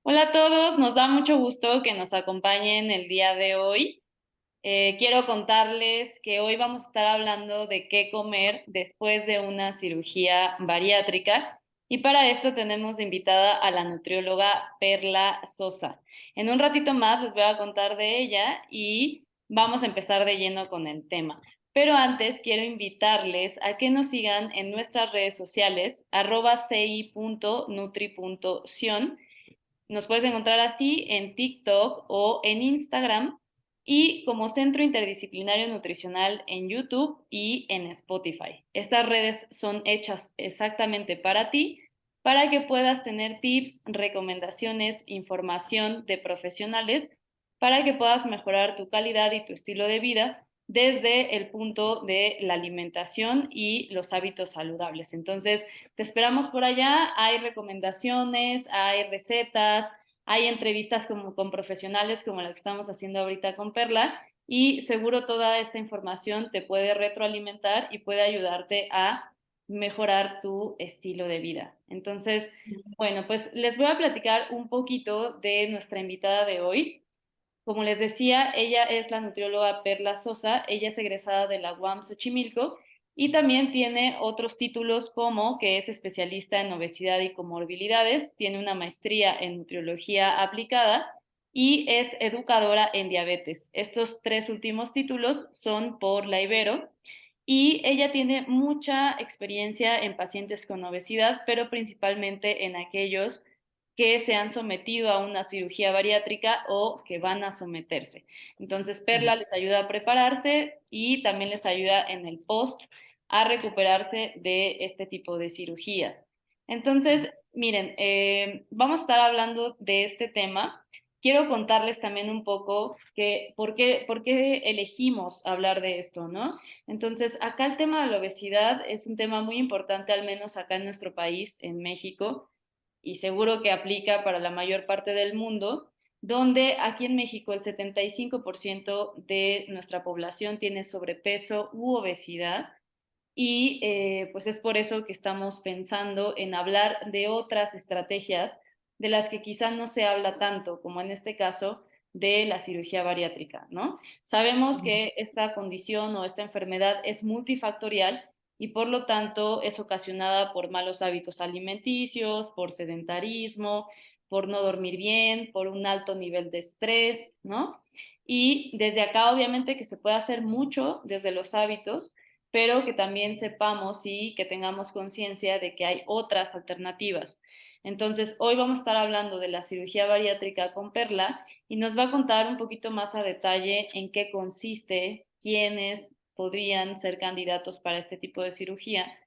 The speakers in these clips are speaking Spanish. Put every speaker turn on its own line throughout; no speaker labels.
Hola a todos, nos da mucho gusto que nos acompañen el día de hoy. Quiero contarles que hoy vamos a estar hablando de qué comer después de una cirugía bariátrica y para esto tenemos de invitada a la nutrióloga Perla Sosa. En un ratito más les voy a contar de ella y vamos a empezar de lleno con el tema. Pero antes quiero invitarles a que nos sigan en nuestras redes sociales, @ci.nutri.sion. Nos puedes encontrar así en TikTok o en Instagram y como Centro Interdisciplinario Nutricional en YouTube y en Spotify. Estas redes son hechas exactamente para ti, para que puedas tener tips, recomendaciones, información de profesionales, para que puedas mejorar tu calidad y tu estilo de vida desde el punto de la alimentación y los hábitos saludables. Entonces, te esperamos por allá, hay recomendaciones, hay recetas, hay entrevistas con profesionales como la que estamos haciendo ahorita con Perla y seguro toda esta información te puede retroalimentar y puede ayudarte a mejorar tu estilo de vida. Entonces, bueno, pues les voy a platicar un poquito de nuestra invitada de hoy. Como les decía, ella es la nutrióloga Perla Sosa, ella es egresada de la UAM Xochimilco y también tiene otros títulos como que es especialista en obesidad y comorbilidades, tiene una maestría en nutriología aplicada y es educadora en diabetes. Estos tres últimos títulos son por la Ibero y ella tiene mucha experiencia en pacientes con obesidad, pero principalmente en aquellos que se han sometido a una cirugía bariátrica o que van a someterse. Entonces, Perla les ayuda a prepararse y también les ayuda en el post a recuperarse de este tipo de cirugías. Entonces, miren, vamos a estar hablando de este tema. Quiero contarles también un poco que por qué elegimos hablar de esto, ¿no? Entonces, acá el tema de la obesidad es un tema muy importante, al menos acá en nuestro país, en México, y seguro que aplica para la mayor parte del mundo, donde aquí en México el 75% de nuestra población tiene sobrepeso u obesidad y pues es por eso que estamos pensando en hablar de otras estrategias de las que quizá no se habla tanto, como en este caso de la cirugía bariátrica, ¿no? Sabemos que esta condición o esta enfermedad es multifactorial y por lo tanto es ocasionada por malos hábitos alimenticios, por sedentarismo, por no dormir bien, por un alto nivel de estrés, ¿no? Y desde acá obviamente que se puede hacer mucho desde los hábitos, pero que también sepamos y que tengamos conciencia de que hay otras alternativas. Entonces, hoy vamos a estar hablando de la cirugía bariátrica con Perla y nos va a contar un poquito más a detalle en qué consiste, quiénes podrían ser candidatos para este tipo de cirugía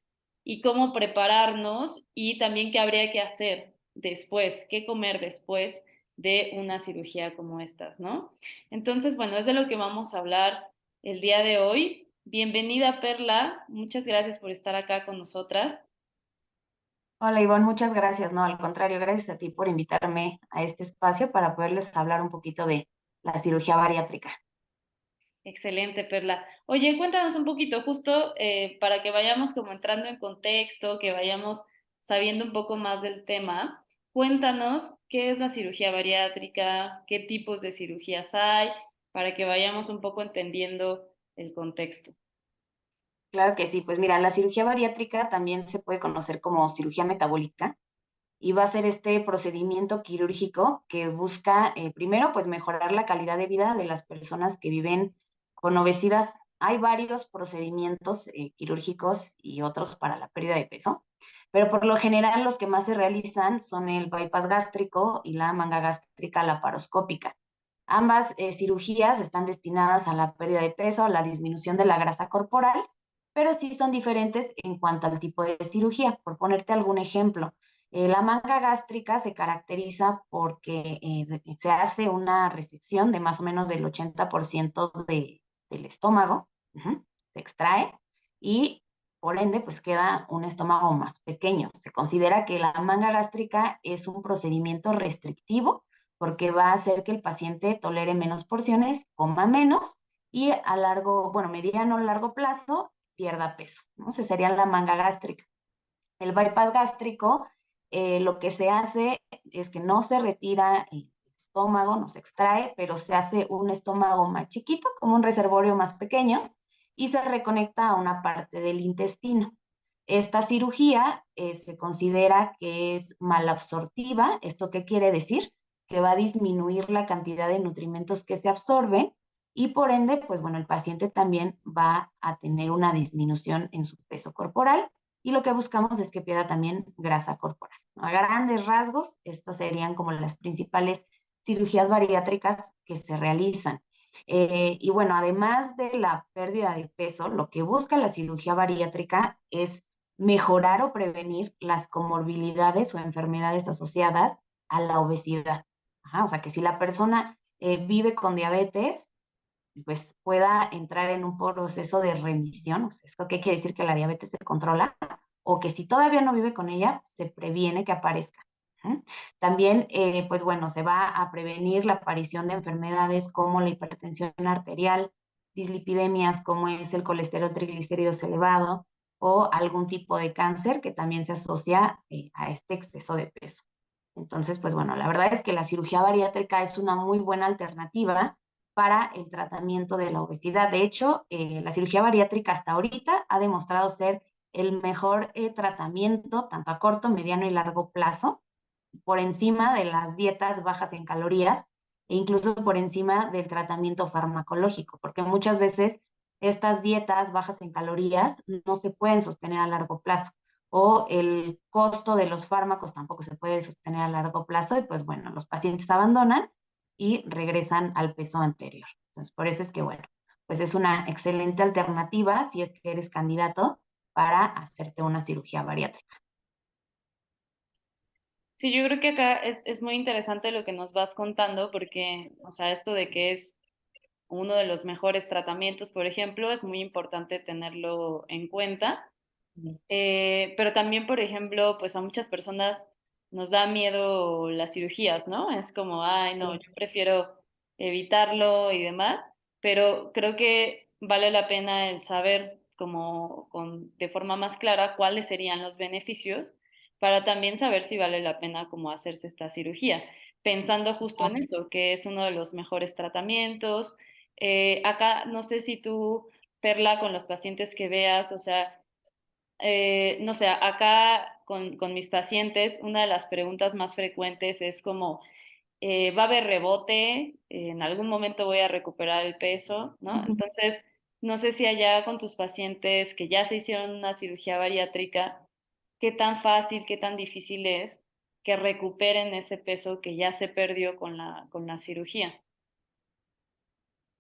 y cómo prepararnos y también qué habría que hacer después, qué comer después de una cirugía como estas, ¿no? Entonces, bueno, es de lo que vamos a hablar el día de hoy. Bienvenida, Perla. Muchas gracias por estar acá con nosotras.
Hola Ivonne, muchas gracias. No, al contrario, gracias a ti por invitarme a este espacio para poderles hablar un poquito de la cirugía bariátrica.
Excelente, Perla. Oye, cuéntanos un poquito, justo para que vayamos como entrando en contexto, que vayamos sabiendo un poco más del tema. Cuéntanos qué es la cirugía bariátrica, qué tipos de cirugías hay, para que vayamos un poco entendiendo el contexto.
Claro que sí, pues mira, la cirugía bariátrica también se puede conocer como cirugía metabólica y va a ser este procedimiento quirúrgico que busca, primero, pues mejorar la calidad de vida de las personas que viven con obesidad. Hay varios procedimientos quirúrgicos y otros para la pérdida de peso, pero por lo general los que más se realizan son el bypass gástrico y la manga gástrica laparoscópica. Ambas cirugías están destinadas a la pérdida de peso, a la disminución de la grasa corporal, pero sí son diferentes en cuanto al tipo de cirugía. Por ponerte algún ejemplo, la manga gástrica se caracteriza porque se hace una resección de más o menos del 80% del estómago, se extrae y por ende pues queda un estómago más pequeño. Se considera que la manga gástrica es un procedimiento restrictivo porque va a hacer que el paciente tolere menos porciones, coma menos y a largo, bueno, mediano o largo plazo pierda peso, ¿no? Esa sería la manga gástrica. El bypass gástrico lo que se hace es que no se retira el estómago, no se extrae, pero se hace un estómago más chiquito, como un reservorio más pequeño, y se reconecta a una parte del intestino. Esta cirugía se considera que es malabsortiva. ¿Esto qué quiere decir? Que va a disminuir la cantidad de nutrimentos que se absorben y por ende, pues bueno, el paciente también va a tener una disminución en su peso corporal y lo que buscamos es que pierda también grasa corporal. A grandes rasgos, estas serían como las principales cirugías bariátricas que se realizan. Y bueno, además de la pérdida de peso, lo que busca la cirugía bariátrica es mejorar o prevenir las comorbilidades o enfermedades asociadas a la obesidad. Ajá, o sea, que si la persona vive con diabetes, pues pueda entrar en un proceso de remisión. O sea, ¿esto qué quiere decir? Que la diabetes se controla o que si todavía no vive con ella, se previene que aparezca. ¿Mm? También, pues bueno, se va a prevenir la aparición de enfermedades como la hipertensión arterial, dislipidemias como es el colesterol triglicéridos elevado o algún tipo de cáncer que también se asocia a este exceso de peso. Entonces, pues bueno, la verdad es que la cirugía bariátrica es una muy buena alternativa para el tratamiento de la obesidad. De hecho, la cirugía bariátrica hasta ahorita ha demostrado ser el mejor tratamiento, tanto a corto, mediano y largo plazo, por encima de las dietas bajas en calorías e incluso por encima del tratamiento farmacológico, porque muchas veces estas dietas bajas en calorías no se pueden sostener a largo plazo o el costo de los fármacos tampoco se puede sostener a largo plazo y pues bueno, los pacientes abandonan y regresan al peso anterior. Entonces, por eso es que bueno, pues es una excelente alternativa si es que eres candidato para hacerte una cirugía bariátrica.
Sí, yo creo que acá es muy interesante lo que nos vas contando porque, o sea, esto de que es uno de los mejores tratamientos, por ejemplo, es muy importante tenerlo en cuenta. Pero también, por ejemplo, pues a muchas personas nos da miedo las cirugías, ¿no? Es como, ay, no, yo prefiero evitarlo y demás, pero creo que vale la pena el saber como de forma más clara cuáles serían los beneficios para también saber si vale la pena como hacerse esta cirugía, pensando justo en eso, que es uno de los mejores tratamientos. Acá no sé si tú, Perla, con los pacientes que veas, o sea, no sé, acá con mis pacientes, una de las preguntas más frecuentes es como, ¿va a haber rebote? ¿En algún momento voy a recuperar el peso? ¿No? Entonces, no sé si allá con tus pacientes que ya se hicieron una cirugía bariátrica, qué tan fácil, qué tan difícil es que recuperen ese peso que ya se perdió con la cirugía.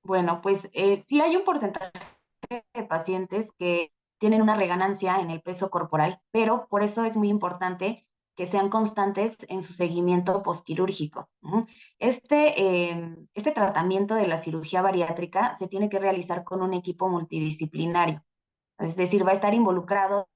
Bueno, pues sí hay un porcentaje de pacientes que tienen una reganancia en el peso corporal, pero por eso es muy importante que sean constantes en su seguimiento postquirúrgico. Ujú. Este tratamiento de la cirugía bariátrica se tiene que realizar con un equipo multidisciplinario, es decir, va a estar involucrado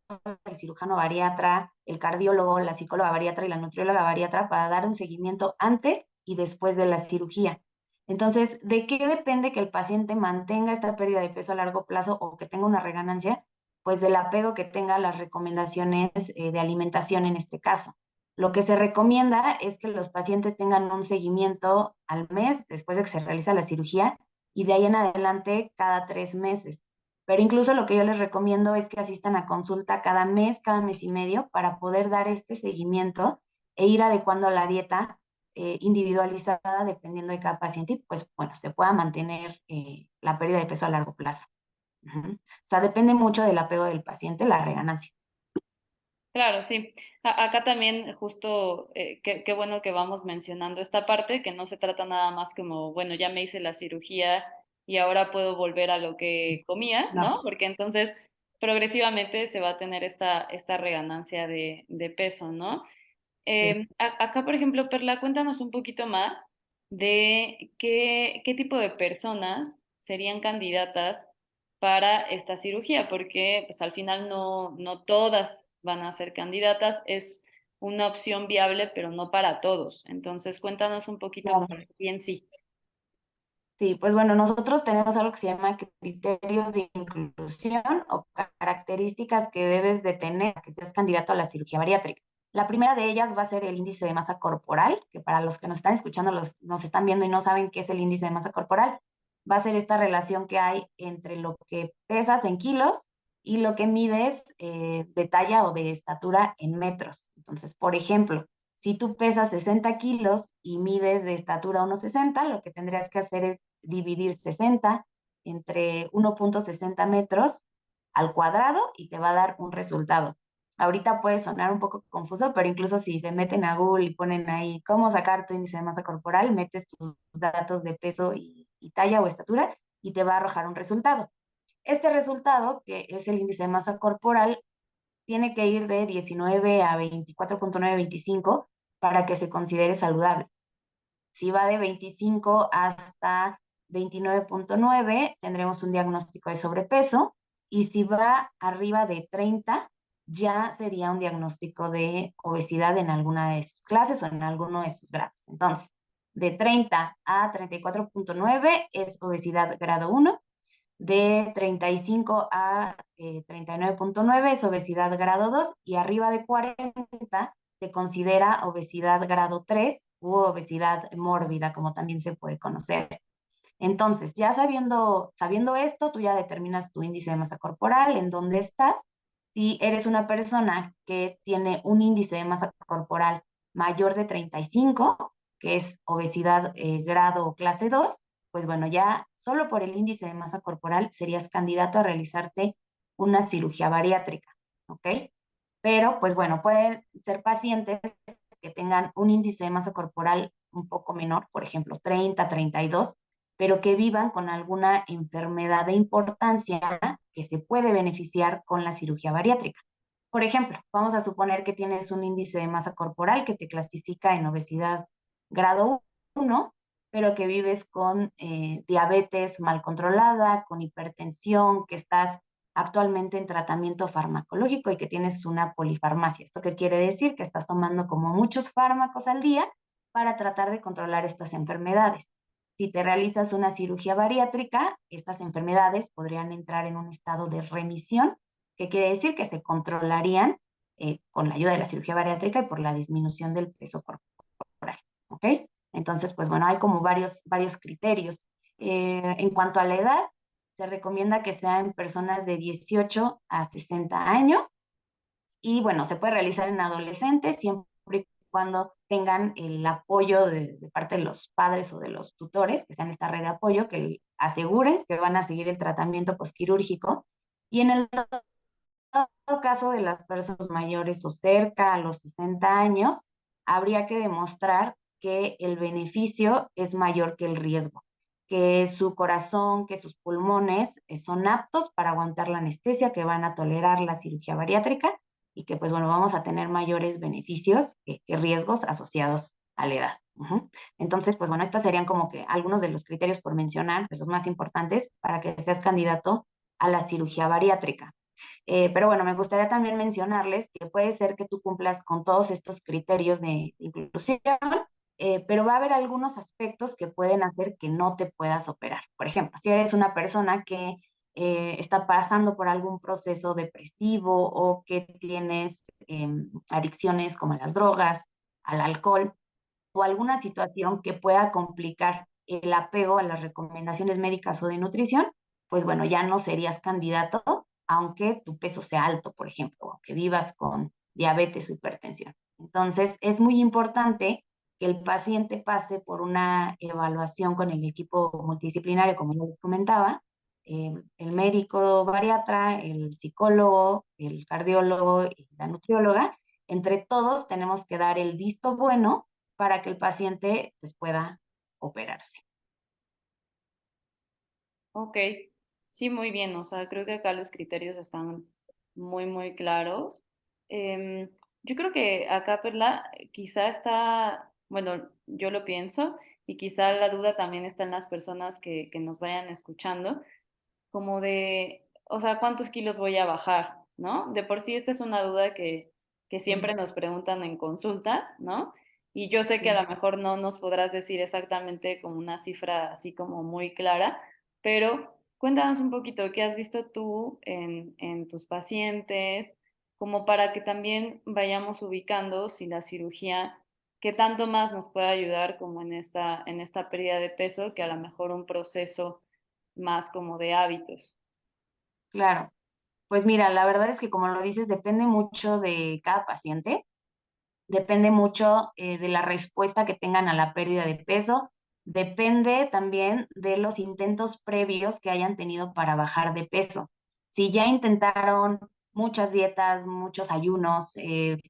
el cirujano bariatra, el cardiólogo, la psicóloga bariatra y la nutrióloga bariatra para dar un seguimiento antes y después de la cirugía. Entonces, ¿de qué depende que el paciente mantenga esta pérdida de peso a largo plazo o que tenga una reganancia? Pues del apego que tenga a las recomendaciones de alimentación en este caso. Lo que se recomienda es que los pacientes tengan un seguimiento al mes después de que se realiza la cirugía y de ahí en adelante cada 3 meses. Pero incluso lo que yo les recomiendo es que asistan a consulta cada mes y medio, para poder dar este seguimiento e ir adecuando la dieta individualizada dependiendo de cada paciente y pues bueno, se pueda mantener la pérdida de peso a largo plazo. O sea, depende mucho del apego del paciente, la reganancia.
Claro, sí. Acá también justo, qué bueno que vamos mencionando esta parte, que no se trata nada más como, bueno, ya me hice la cirugía y ahora puedo volver a lo que comía,
No,
¿no? Porque entonces progresivamente se va a tener esta reganancia de peso, ¿no?
sí.
Acá, por ejemplo, Perla, cuéntanos un poquito más de qué tipo de personas serían candidatas para esta cirugía, porque pues al final no todas van a ser candidatas, es una opción viable, pero no para todos. Entonces, cuéntanos un poquito
Claro.
más bien sí.
Sí, pues bueno, nosotros tenemos algo que se llama criterios de inclusión o características que debes de tener para que seas candidato a la cirugía bariátrica. La primera de ellas va a ser el índice de masa corporal, que para los que nos están escuchando, nos están viendo y no saben qué es el índice de masa corporal, va a ser esta relación que hay entre lo que pesas en kilos y lo que mides de talla o de estatura en metros. Entonces, por ejemplo, si tú pesas 60 kilos y mides de estatura 1,60, lo que tendrías que hacer es dividir 60 entre 1,60 metros al cuadrado y te va a dar un resultado. Ahorita puede sonar un poco confuso, pero incluso si se meten a Google y ponen ahí cómo sacar tu índice de masa corporal, metes tus datos de peso y talla o estatura y te va a arrojar un resultado. Este resultado, que es el índice de masa corporal, tiene que ir de 19 a 24,925 para que se considere saludable. Si va de 25 hasta 29,9, tendremos un diagnóstico de sobrepeso. Y si va arriba de 30, ya sería un diagnóstico de obesidad en alguna de sus clases o en alguno de sus grados. Entonces, de 30 a 34,9 es obesidad grado 1. De 35 a 39,9 es obesidad grado 2 y arriba de 40 se considera obesidad grado 3 u obesidad mórbida, como también se puede conocer. Entonces, ya sabiendo esto, tú ya determinas tu índice de masa corporal, en dónde estás. Si eres una persona que tiene un índice de masa corporal mayor de 35, que es obesidad grado clase 2, pues bueno, ya solo por el índice de masa corporal serías candidato a realizarte una cirugía bariátrica, ¿ok? Pero, pues bueno, pueden ser pacientes que tengan un índice de masa corporal un poco menor, por ejemplo, 30, 32, pero que vivan con alguna enfermedad de importancia que se puede beneficiar con la cirugía bariátrica. Por ejemplo, vamos a suponer que tienes un índice de masa corporal que te clasifica en obesidad grado 1, pero que vives con diabetes mal controlada, con hipertensión, que estás actualmente en tratamiento farmacológico y que tienes una polifarmacia. ¿Esto qué quiere decir? Que estás tomando como muchos fármacos al día para tratar de controlar estas enfermedades. Si te realizas una cirugía bariátrica, estas enfermedades podrían entrar en un estado de remisión, que quiere decir que se controlarían con la ayuda de la cirugía bariátrica y por la disminución del peso corporal. ¿Ok? Entonces, pues bueno, hay como varios criterios. En cuanto a la edad, se recomienda que sea en personas de 18 a 60 años y bueno, se puede realizar en adolescentes siempre y cuando tengan el apoyo de parte de los padres o de los tutores, que sean esta red de apoyo, que aseguren que van a seguir el tratamiento posquirúrgico. Y en el caso de las personas mayores o cerca a los 60 años, habría que demostrar que el beneficio es mayor que el riesgo, que su corazón, que sus pulmones son aptos para aguantar la anestesia, que van a tolerar la cirugía bariátrica y que pues bueno, vamos a tener mayores beneficios que riesgos asociados a la edad. Entonces, pues bueno, estos serían como que algunos de los criterios por mencionar, de los más importantes para que seas candidato a la cirugía bariátrica. Pero bueno, me gustaría también mencionarles que puede ser que tú cumplas con todos estos criterios de inclusión, pero va a haber algunos aspectos que pueden hacer que no te puedas operar. Por ejemplo, si eres una persona que está pasando por algún proceso depresivo o que tienes adicciones como a las drogas, al alcohol o alguna situación que pueda complicar el apego a las recomendaciones médicas o de nutrición, pues bueno, ya no serías candidato aunque tu peso sea alto, por ejemplo, o que vivas con diabetes o hipertensión. Entonces, es muy importante que el paciente pase por una evaluación con el equipo multidisciplinario, como ya les comentaba, el médico bariatra, el psicólogo, el cardiólogo y la nutrióloga. Entre todos tenemos que dar el visto bueno para que el paciente pues, pueda operarse.
Ok, sí, muy bien. O sea, creo que acá los criterios están muy, muy claros. Em, yo creo que acá, Perla, quizá está, bueno, yo lo pienso y quizá la duda también está en las personas que nos vayan escuchando, como de, o sea, ¿cuántos kilos voy a bajar? ¿No? De por sí esta es una duda que siempre
Sí,
nos preguntan en consulta, ¿no? Y yo sé que a
sí.
lo mejor no nos podrás decir exactamente como una cifra así como muy clara, pero cuéntanos un poquito qué has visto tú en tus pacientes, como para que también vayamos ubicando si la cirugía, qué tanto más nos puede ayudar como en esta pérdida de peso, que a lo mejor un proceso más como de hábitos.
Claro. Pues mira, la verdad es que como lo dices, depende mucho de cada paciente. Depende mucho de la respuesta que tengan a la pérdida de peso. Depende también de los intentos previos que hayan tenido para bajar de peso. Si ya intentaron muchas dietas, muchos ayunos,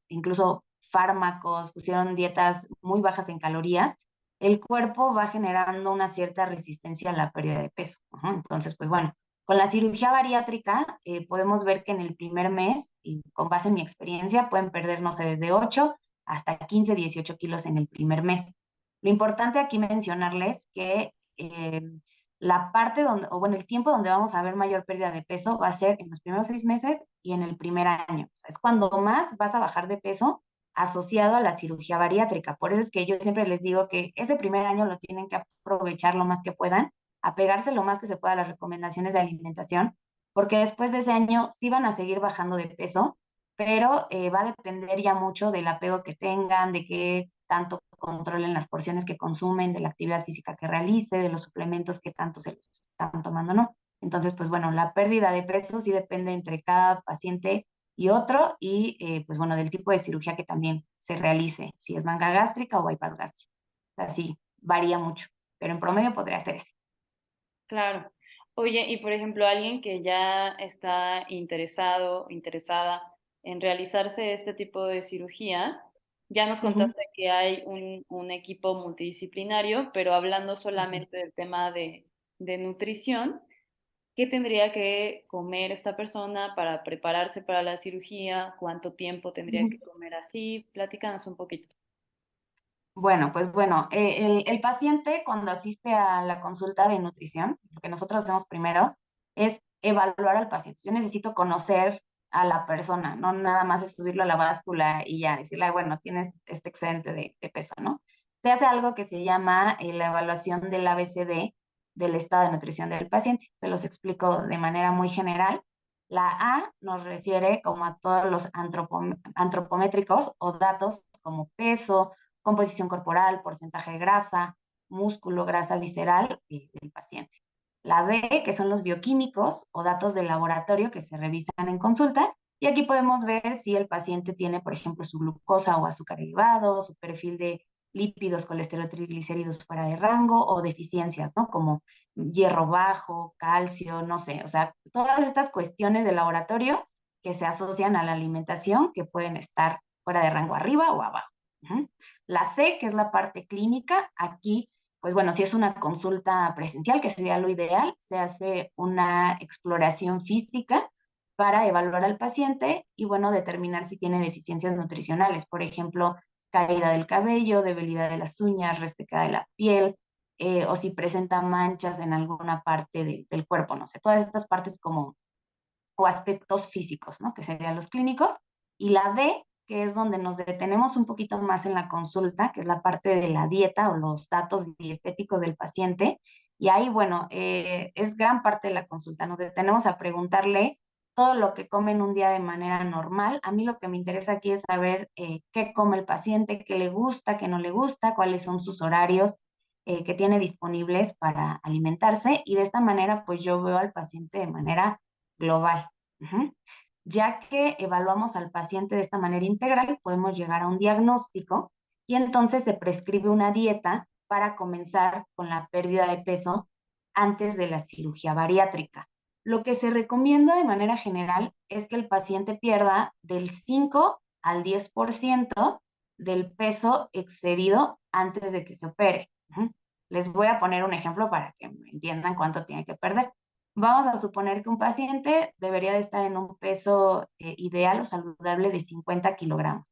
incluso fármacos, pusieron dietas muy bajas en calorías, el cuerpo va generando una cierta resistencia a la pérdida de peso. Ajá. Entonces, pues bueno, con la cirugía bariátrica podemos ver que en el primer mes, y con base en mi experiencia, pueden perder, no sé, desde 8 hasta 15, 18 kilos en el primer mes. Lo importante aquí mencionarles que la parte donde, o bueno, el tiempo donde vamos a ver mayor pérdida de peso va a ser en los primeros 6 meses y en el primer año. O sea, es cuando más vas a bajar de peso asociado a la cirugía bariátrica. Por eso es que yo siempre les digo que ese primer año lo tienen que aprovechar lo más que puedan, apegarse lo más que se pueda a las recomendaciones de alimentación, porque después de ese año sí van a seguir bajando de peso, pero va a depender ya mucho del apego que tengan, de qué tanto controlen las porciones que consumen, de la actividad física que realice, de los suplementos que tanto se les están tomando, ¿no? Entonces, pues bueno, la pérdida de peso sí depende entre cada paciente y otro, y pues bueno, del tipo de cirugía que también se realice, si es manga gástrica o bypass gástrico. O sea, sí, varía mucho, pero en promedio podría ser ese.
Claro. Oye, y por ejemplo, alguien que ya está interesado, interesada en realizarse este tipo de cirugía, ya nos
Ujú,
contaste que hay un equipo multidisciplinario, pero hablando
ujú,
solamente del tema de nutrición, ¿qué tendría que comer esta persona para prepararse para la cirugía? ¿Cuánto tiempo tendría que
ujú.
comer así? Platícanos un poquito.
Bueno, pues bueno, el paciente cuando asiste a la consulta de nutrición, lo que nosotros hacemos primero es evaluar al paciente. Yo necesito conocer a la persona, no nada más es subirlo a la báscula y ya decirle, "Ay, bueno, tienes este excedente de peso, ¿no?" Se hace algo que se llama la evaluación del ABCD del estado de nutrición del paciente. Se los explico de manera muy general. La A nos refiere como a todos los antropométricos o datos como peso, composición corporal, porcentaje de grasa, músculo, grasa visceral del paciente. La B, que son los bioquímicos o datos de laboratorio que se revisan en consulta. Y aquí podemos ver si el paciente tiene, por ejemplo, su glucosa o azúcar elevado, su perfil de lípidos, colesterol, triglicéridos fuera de rango o deficiencias, ¿no? Como hierro bajo, calcio, no sé, o sea, todas estas cuestiones de laboratorio que se asocian a la alimentación que pueden estar fuera de rango arriba o abajo. Uh-huh. La C, que es la parte clínica, aquí, pues bueno, si es una consulta presencial, que sería lo ideal, se hace una exploración física para evaluar al paciente y, bueno, determinar si tiene deficiencias nutricionales, por ejemplo, caída del cabello, debilidad de las uñas, resequedad de la piel, o si presenta manchas en alguna parte del cuerpo, no sé, todas estas partes como o aspectos físicos, ¿no? Que serían los clínicos. Y la D, que es donde nos detenemos un poquito más en la consulta, que es la parte de la dieta o los datos dietéticos del paciente. Y ahí, bueno, es gran parte de la consulta. Nos detenemos a preguntarle todo lo que come en un día de manera normal. A mí lo que me interesa aquí es saber qué come el paciente, qué le gusta, qué no le gusta, cuáles son sus horarios que tiene disponibles para alimentarse. Y de esta manera, pues yo veo al paciente de manera global. Ujú. Ya que evaluamos al paciente de esta manera integral, podemos llegar a un diagnóstico y entonces se prescribe una dieta para comenzar con la pérdida de peso antes de la cirugía bariátrica. Lo que se recomienda de manera general es que el paciente pierda del 5 al 10% del peso excedido antes de que se opere. Ujú. Les voy a poner un ejemplo para que entiendan cuánto tiene que perder. Vamos a suponer que un paciente debería de estar en un peso ideal o saludable de 50 kilogramos,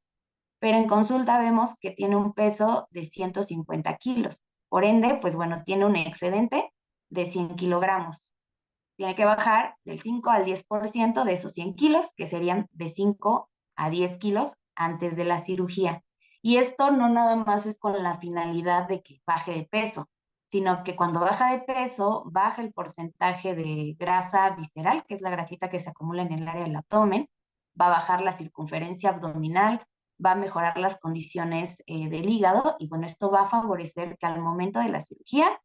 pero en consulta vemos que tiene un peso de 150 kilos. Por ende, pues bueno, tiene un excedente de 100 kilogramos. Tiene que bajar del 5 al 10% de esos 100 kilos, que serían de 5 a 10 kilos antes de la cirugía. Y esto no nada más es con la finalidad de que baje de peso, sino que cuando baja de peso, baja el porcentaje de grasa visceral, que es la grasita que se acumula en el área del abdomen, va a bajar la circunferencia abdominal, va a mejorar las condiciones del hígado y bueno, esto va a favorecer que al momento de la cirugía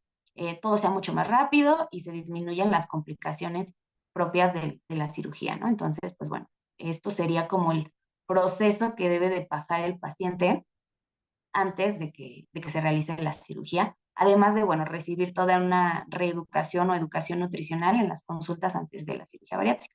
todo sea mucho más rápido y se disminuyan las complicaciones propias de la cirugía, ¿no? Entonces, pues bueno, esto sería como el proceso que debe de pasar el paciente antes de que se realice la cirugía, además de, bueno, recibir toda una reeducación o educación nutricional en las consultas antes de la cirugía bariátrica.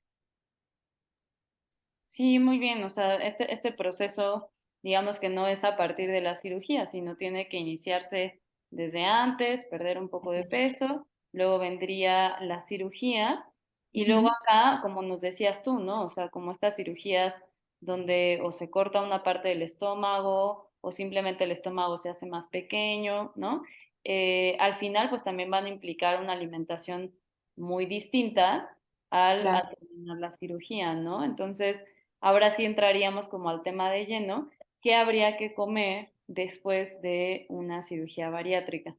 Sí, muy bien. O sea, este proceso, digamos que no es a partir de la cirugía, sino tiene que iniciarse desde antes, perder un poco de peso, luego vendría la cirugía y luego
Ujú.
acá, como nos decías tú, ¿no? O sea, como estas cirugías donde o se corta una parte del estómago o simplemente el estómago se hace más pequeño, ¿no? Al final, pues también van a implicar una alimentación muy distinta
Claro.
al terminar la cirugía, ¿no? Entonces, ahora sí entraríamos como al tema de lleno, ¿qué habría que comer después de una cirugía bariátrica?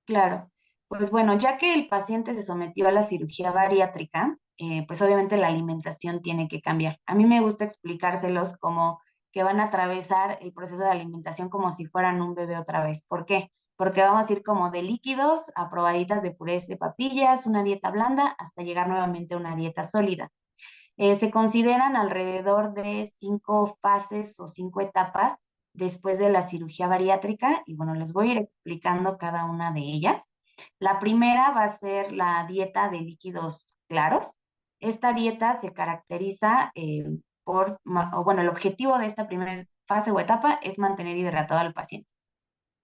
Claro, pues bueno, ya que el paciente se sometió a la cirugía bariátrica, pues obviamente la alimentación tiene que cambiar. A mí me gusta explicárselos como que van a atravesar el proceso de alimentación como si fueran un bebé otra vez. ¿Por qué? Porque vamos a ir como de líquidos a probaditas de purés de papillas, una dieta blanda, hasta llegar nuevamente a una dieta sólida. Se consideran alrededor de 5 fases o 5 etapas después de la cirugía bariátrica y bueno, les voy a ir explicando cada una de ellas. La primera va a ser la dieta de líquidos claros. Esta dieta se caracteriza o bueno, el objetivo de esta primera fase o etapa es mantener hidratado al paciente.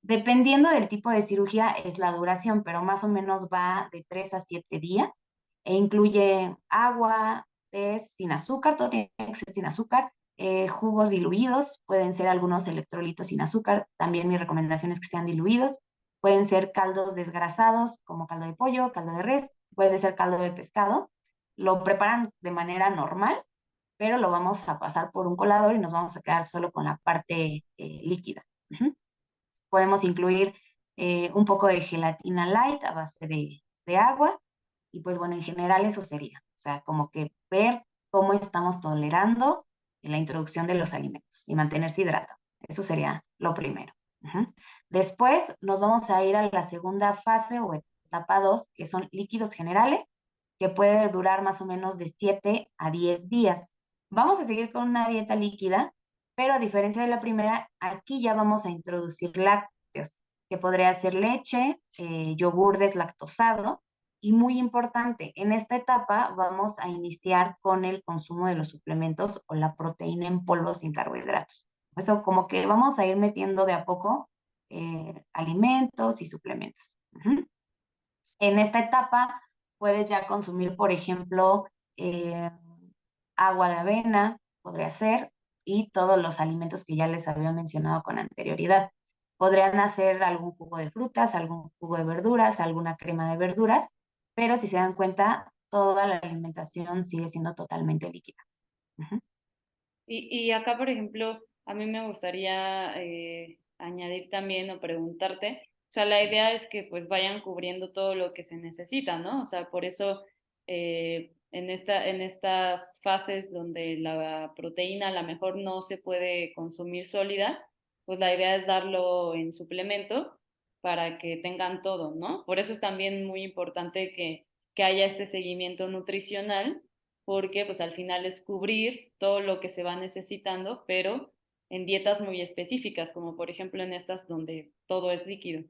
Dependiendo del tipo de cirugía es la duración, pero más o menos va de 3 a 7 días e incluye agua, té sin azúcar, todo tiene que ser sin azúcar, jugos diluidos, pueden ser algunos electrolitos sin azúcar, también mi recomendación es que sean diluidos, pueden ser caldos desgrasados como caldo de pollo, caldo de res, puede ser caldo de pescado, lo preparan de manera normal, pero lo vamos a pasar por un colador y nos vamos a quedar solo con la parte líquida. Ujú. Podemos incluir un poco de gelatina light a base de agua y pues bueno, en general eso sería, o sea, como que ver cómo estamos tolerando la introducción de los alimentos y mantenerse hidratado. Eso sería lo primero. Ujú. Después nos vamos a ir a la segunda fase o etapa 2, que son líquidos generales, que puede durar más o menos de 7 a 10 días. Vamos a seguir con una dieta líquida, pero a diferencia de la primera, aquí ya vamos a introducir lácteos, que podría ser leche, yogur deslactosado, y muy importante, en esta etapa vamos a iniciar con el consumo de los suplementos o la proteína en polvo sin carbohidratos. Eso como que vamos a ir metiendo de a poco alimentos y suplementos. Ujú. En esta etapa puedes ya consumir, por ejemplo, eh, agua de avena, podría ser, y todos los alimentos que ya les había mencionado con anterioridad. Podrían hacer algún jugo de frutas, algún jugo de verduras, alguna crema de verduras, pero si se dan cuenta, toda la alimentación sigue siendo totalmente líquida. Ujú.
Y acá, por ejemplo, a mí me gustaría añadir también o preguntarte, o sea, la idea es que pues vayan cubriendo todo lo que se necesita, ¿no? O sea, por eso en estas fases donde la proteína a lo mejor no se puede consumir sólida, pues la idea es darlo en suplemento para que tengan todo, ¿no? Por eso es también muy importante que haya este seguimiento nutricional porque pues al final es cubrir todo lo que se va necesitando, pero en dietas muy específicas, como por ejemplo en estas donde todo es líquido.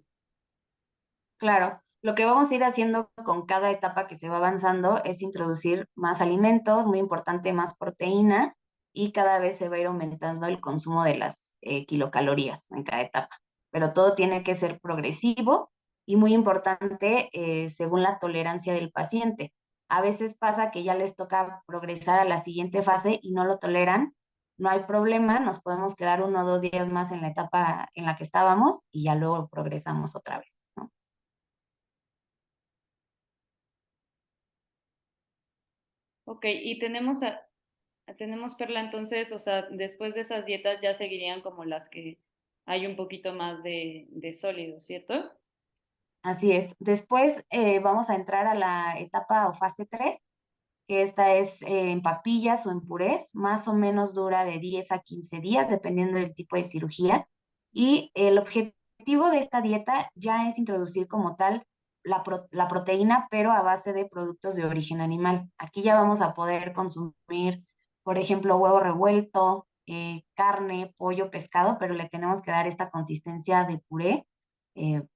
Claro, lo que vamos a ir haciendo con cada etapa que se va avanzando es introducir más alimentos, muy importante, más proteína, y cada vez se va a ir aumentando el consumo de las kilocalorías en cada etapa. Pero todo tiene que ser progresivo y muy importante según la tolerancia del paciente. A veces pasa que ya les toca progresar a la siguiente fase y no lo toleran. No hay problema, nos podemos quedar 1 o 2 días más en la etapa en la que estábamos y ya luego progresamos otra vez, ¿no?
Ok, y tenemos Perla entonces, o sea, después de esas dietas ya seguirían como las que hay un poquito más de sólido, ¿cierto?
Así es. Después vamos a entrar a la etapa o fase 3, que esta es en papillas o en purés, más o menos dura de 10 a 15 días, dependiendo del tipo de cirugía. Y el objetivo de esta dieta ya es introducir como tal la proteína, pero a base de productos de origen animal. Aquí ya vamos a poder consumir, por ejemplo, huevo revuelto, carne, pollo, pescado, pero le tenemos que dar esta consistencia de puré,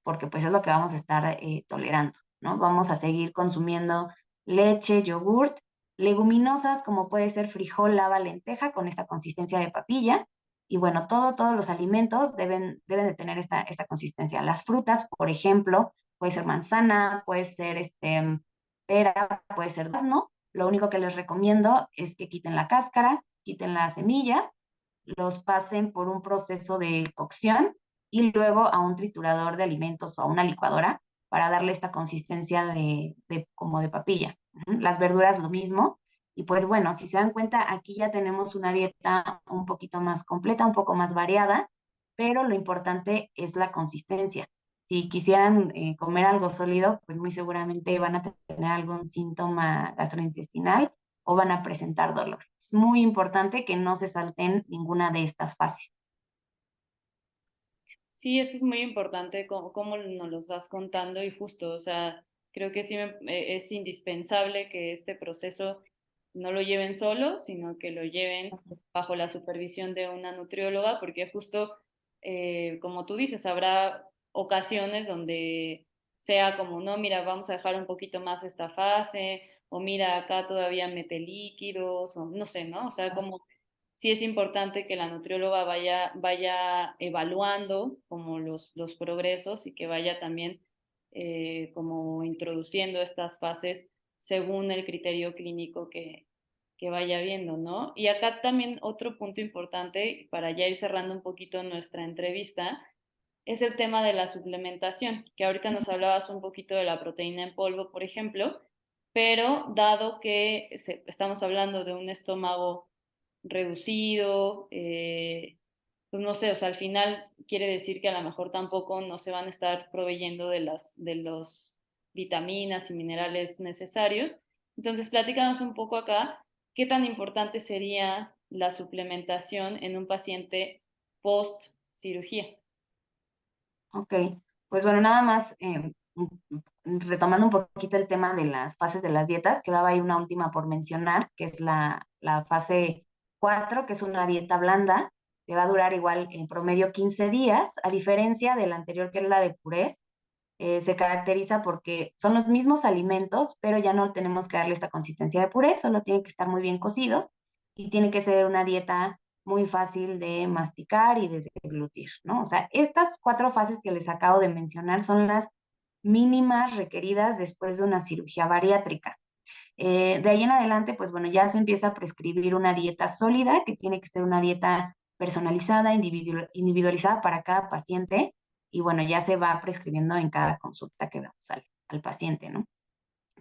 porque pues es lo que vamos a estar tolerando, ¿no? Vamos a seguir consumiendo leche, yogurt, leguminosas como puede ser frijol, lava, lenteja con esta consistencia de papilla. Y bueno, todos los alimentos deben de tener esta consistencia. Las frutas, por ejemplo, puede ser manzana, puede ser pera, puede ser durazno. Lo único que les recomiendo es que quiten la cáscara, quiten las semillas, los pasen por un proceso de cocción y luego a un triturador de alimentos o a una licuadora para darle esta consistencia como de papilla. Las verduras lo mismo. Y pues bueno, si se dan cuenta, aquí ya tenemos una dieta un poquito más completa, un poco más variada, pero lo importante es la consistencia. Si quisieran comer algo sólido, pues muy seguramente van a tener algún síntoma gastrointestinal o van a presentar dolor. Es muy importante que no se salten ninguna de estas fases.
Sí, esto es muy importante, como nos los vas contando y justo, o sea, creo que sí es indispensable que este proceso no lo lleven solo, sino que lo lleven bajo la supervisión de una nutrióloga, porque justo, como tú dices, habrá ocasiones donde sea como, no, mira, vamos a dejar un poquito más esta fase, o mira, acá todavía mete líquidos, o no sé, ¿no? O sea, como sí es importante que la nutrióloga vaya evaluando como los progresos y que vaya también como introduciendo estas fases según el criterio clínico que vaya viendo, ¿no? Y acá también otro punto importante, para ya ir cerrando un poquito nuestra entrevista, es el tema de la suplementación, que ahorita nos hablabas un poquito de la proteína en polvo, por ejemplo, pero dado que estamos hablando de un estómago reducido, pues no sé, o sea, al final quiere decir que a lo mejor tampoco no se van a estar proveyendo de los vitaminas y minerales necesarios. Entonces, platícanos un poco acá, ¿qué tan importante sería la suplementación en un paciente post cirugía?
Ok, pues bueno, nada más retomando un poquito el tema de las fases de las dietas, quedaba ahí una última por mencionar, que es la fase 4, que es una dieta blanda, que va a durar igual en promedio 15 días, a diferencia de la anterior, que es la de purés. Se caracteriza porque son los mismos alimentos, pero ya no tenemos que darle esta consistencia de puré, solo tienen que estar muy bien cocidos y tiene que ser una dieta muy fácil de masticar y de deglutir, ¿no? O sea, estas 4 fases que les acabo de mencionar son las mínimas requeridas después de una cirugía bariátrica. De ahí en adelante, pues bueno, ya se empieza a prescribir una dieta sólida, que tiene que ser una dieta personalizada, individualizada para cada paciente, y bueno, ya se va prescribiendo en cada consulta que vemos al paciente, ¿no?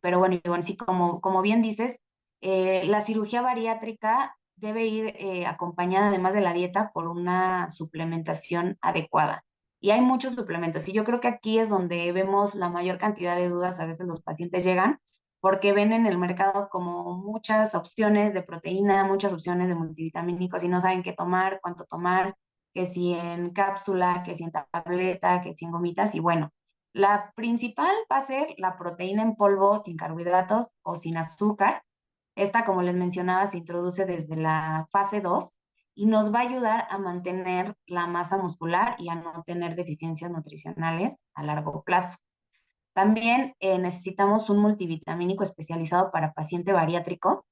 Pero bueno, y bueno, sí, como bien dices, la cirugía bariátrica debe ir acompañada, además de la dieta, por una suplementación adecuada. Y hay muchos suplementos, y yo creo que aquí es donde vemos la mayor cantidad de dudas. A veces los pacientes llegan porque ven en el mercado como muchas opciones de proteína, muchas opciones de multivitamínicos y no saben qué tomar, cuánto tomar, que si en cápsula, que si en tableta, que si en gomitas, y bueno, la principal va a ser la proteína en polvo sin carbohidratos o sin azúcar. Esta, como les mencionaba, se introduce desde la fase 2 y nos va a ayudar a mantener la masa muscular y a no tener deficiencias nutricionales a largo plazo. También necesitamos un multivitamínico especializado para paciente bariátrico,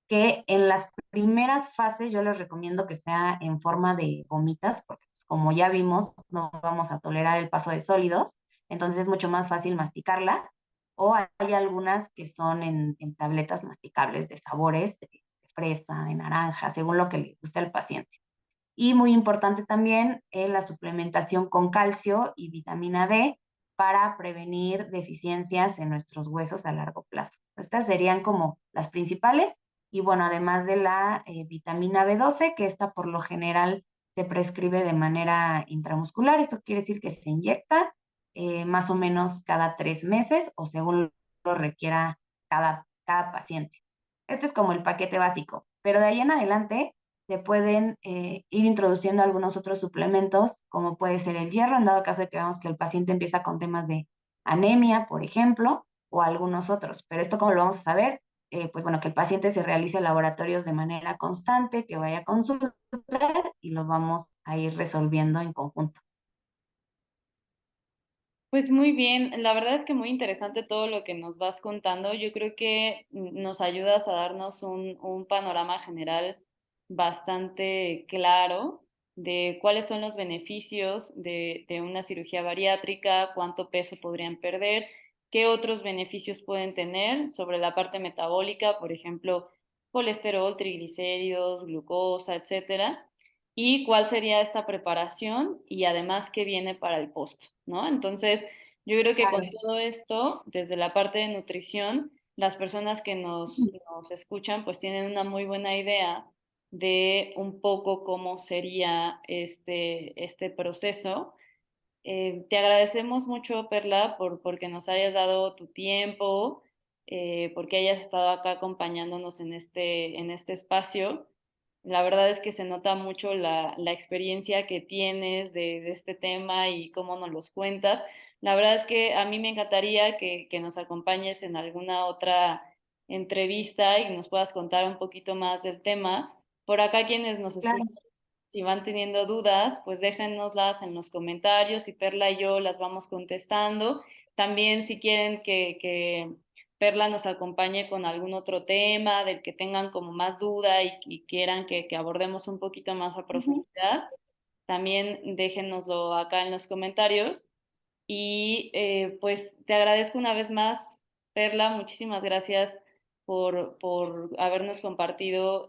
que en las primeras fases yo les recomiendo que sea en forma de gomitas, porque pues, como ya vimos, no vamos a tolerar el paso de sólidos, entonces es mucho más fácil masticarlas, o hay algunas que son en tabletas masticables de sabores, de fresa, de naranja, según lo que le guste al paciente. Y muy importante también la suplementación con calcio y vitamina D para prevenir deficiencias en nuestros huesos a largo plazo. Estas serían como las principales. Y bueno, además de la vitamina B12, que esta por lo general se prescribe de manera intramuscular. Esto quiere decir que se inyecta más o menos cada 3 meses o según lo requiera cada paciente. Este es como el paquete básico, pero de ahí en adelante se pueden ir introduciendo algunos otros suplementos, como puede ser el hierro, en dado caso de que veamos que el paciente empieza con temas de anemia, por ejemplo, o algunos otros. Pero esto, ¿cómo lo vamos a saber? Pues bueno, que el paciente se realice laboratorios de manera constante, que vaya a consulta y lo vamos a ir resolviendo en conjunto.
Pues muy bien, la verdad es que muy interesante todo lo que nos vas contando. Yo creo que nos ayudas a darnos un panorama general bastante claro de cuáles son los beneficios de una cirugía bariátrica, cuánto peso podrían perder, qué otros beneficios pueden tener sobre la parte metabólica, por ejemplo, colesterol, triglicéridos, glucosa, etcétera, y cuál sería esta preparación y además qué viene para el post, ¿no? Entonces, yo creo que con
Claro,
todo esto, desde la parte de nutrición, las personas que nos escuchan pues tienen una muy buena idea de un poco cómo sería este proceso. Te agradecemos mucho, Perla, porque nos hayas dado tu tiempo, porque hayas estado acá acompañándonos en este espacio. La verdad es que se nota mucho la experiencia que tienes de este tema y cómo nos los cuentas. La verdad es que a mí me encantaría que nos acompañes en alguna otra entrevista y nos puedas contar un poquito más del tema. Por acá quienes nos escuchan,
claro.
si van teniendo dudas, pues déjennoslas en los comentarios y Perla y yo las vamos contestando. También si quieren que Perla nos acompañe con algún otro tema del que tengan como más duda y quieran que abordemos un poquito más a
Ujú.
profundidad, también déjennoslo acá en los comentarios. Y pues te agradezco una vez más, Perla, muchísimas gracias por habernos compartido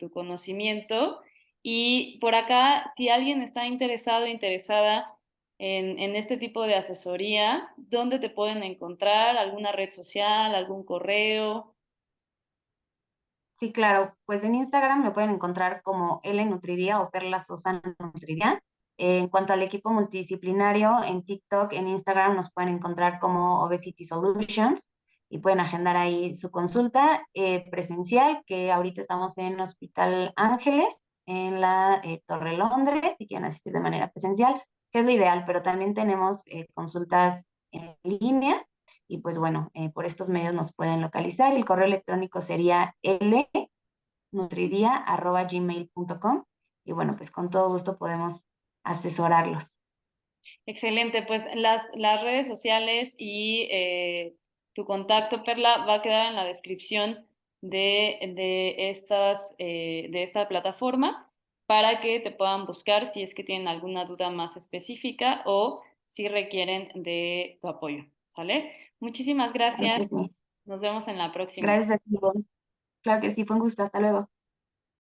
tu conocimiento. Y por acá, si alguien está interesado, interesada en este tipo de asesoría, ¿dónde te pueden encontrar? ¿Alguna red social, algún correo?
Sí, claro. Pues en Instagram me pueden encontrar como L Nutridía o Perla Sosa Nutridía. En cuanto al equipo multidisciplinario, en TikTok, en Instagram nos pueden encontrar como Obesity Solutions y pueden agendar ahí su consulta presencial, que ahorita estamos en Hospital Ángeles, en la Torre Londres, si quieren asistir de manera presencial, que es lo ideal, pero también tenemos consultas en línea y pues bueno, por estos medios nos pueden localizar. El correo electrónico sería lnutridia@gmail.com y bueno, pues con todo gusto podemos asesorarlos.
Excelente, pues las redes sociales y tu contacto, Perla, va a quedar en la descripción de esta plataforma para que te puedan buscar si es que tienen alguna duda más específica o si requieren de tu apoyo, ¿sale? Muchísimas
Claro que
gracias.
sí.
Nos vemos en la próxima.
Gracias a ti, Ivonne. Claro que sí, fue un gusto. Hasta luego.